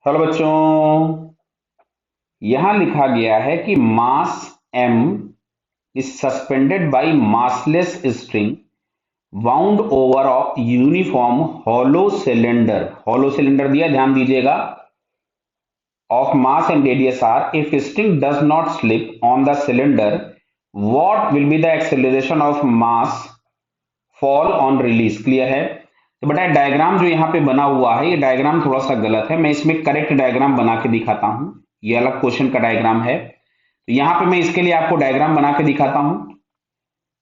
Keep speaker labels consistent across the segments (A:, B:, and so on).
A: Hello बच्चों, यहां लिखा गया है कि मास m is suspended by massless string wound over of uniform hollow cylinder दिया, ध्यान दीजिएगा, of mass and radius r. If string does not slip on the cylinder, what will be the acceleration of mass fall on release? Clear है? तो बेटा diagram जो यहाँ पे बना हुआ है, ये डायग्राम थोड़ा सा गलत है। मैं इसमें करेक्ट डायग्राम बना के दिखाता हूं। ये अलग क्वेश्चन का डायग्राम है, तो यहाँ पे मैं इसके लिए आपको डायग्राम बना के दिखाता हूं।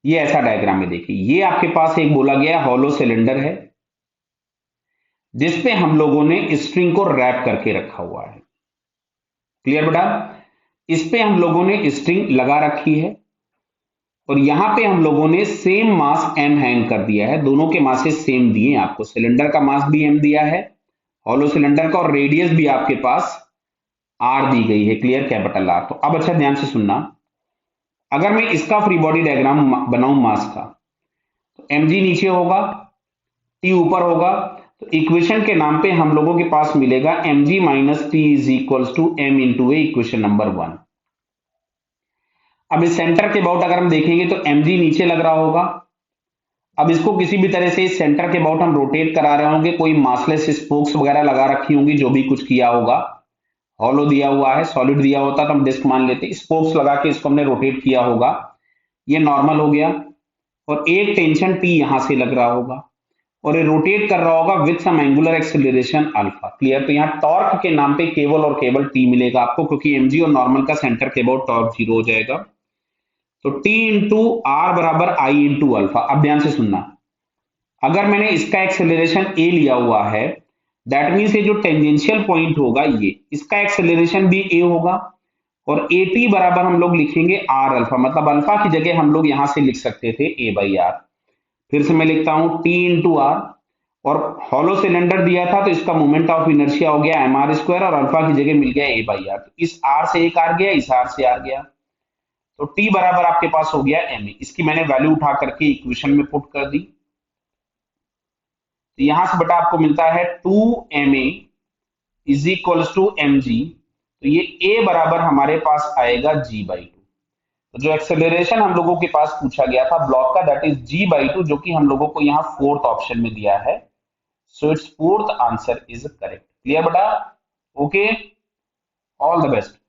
A: ये ऐसा डायग्राम है, देखिए, ये आपके पास एक बोला गया हॉलो सिलेंडर है जिसपे हम लोगों ने स्ट्रिंग को रैप करके रखा हुआ है। क्लियर बेटा? इस पे हम लोगों ने स्ट्रिंग लगा रखी है और यहां पे हम लोगों ने सेम मास m हैंग कर दिया है। दोनों के मासेस सेम दिए, आपको सिलेंडर का मास भी m दिया है, हॉलो सिलेंडर का, और रेडियस भी आपके पास r दी गई है। क्लियर? Capital R। तो अब अच्छा ध्यान से सुनना, अगर मैं इसका फ्री बॉडी डायग्राम बनाऊं मास का, तो mg नीचे होगा, t ऊपर होगा, तो इक्वेशन के नाम पे हम लोगों के पास मिलेगा mg minus T is equals to m into A, equation number 1। अब इस सेंटर के अबाउट अगर हम देखेंगे तो mg नीचे लग रहा होगा। अब इसको किसी भी तरह से इस सेंटर के अबाउट हम रोटेट करा रहे होंगे, कोई मासलेस स्पोक्स वगैरह लगा रखी होंगी, जो भी कुछ किया होगा। हॉलो दिया हुआ है, सॉलिड दिया होता तो हम डिस्क मान लेते, स्पोक्स लगा के इसको हमने रोटेट किया होगा। ये नॉर्मल हो गया और एक टेंशन टी यहां से लग रहा होगा और ये रोटेट कर रहा होगा with some angular acceleration alpha. Clear? तो यहाँ टॉर्क के नाम पे केवल और केवल टी मिलेगा आपको, क्योंकि एमजी और नॉर्मल का सेंटर के अबाउट टॉर्क 0 हो जाएगा। तो टी इंटू आर बराबर आई इंटू अल्फा। अब ध्यान से सुनना, अगर मैंने इसका एक्सेलरेशन ए लिया हुआ है, दैट मीन्स ये जो टेंजेंशियल पॉइंट होगा, ये इसका एक्सेलरेशन भी ए होगा, और ए टी बराबर हम लोग लिखेंगे आर अल्फा, मतलब अल्फा की जगह हम लोग यहां से लिख सकते थे ए बाई आर। फिर से मैं लिखता हूं टी इंटू आर, और हॉलो सिलेंडर दिया था तो इसका मोमेंट ऑफ इनर्शिया हो गया एम आर स्क्वायर, और अल्फा की जगह मिल गया ए बाई आर। तो इस आर से एक आर गया, इस आर से आर गया, तो टी बराबर आपके पास हो गया एम ए। इसकी मैंने वैल्यू उठा करके इक्वेशन में पुट कर दी, तो यहां से बेटा आपको मिलता है 2ma is equals to mg। तो ये a बराबर हमारे पास आएगा g/2। तो जो एक्सेलरेशन हम लोगों के पास पूछा गया था ब्लॉक का, दैट इज g/2, जो कि हम लोगों को यहाँ फोर्थ ऑप्शन में दिया है। So it's fourth answer is correct. Clear बेटा? Okay, all the best.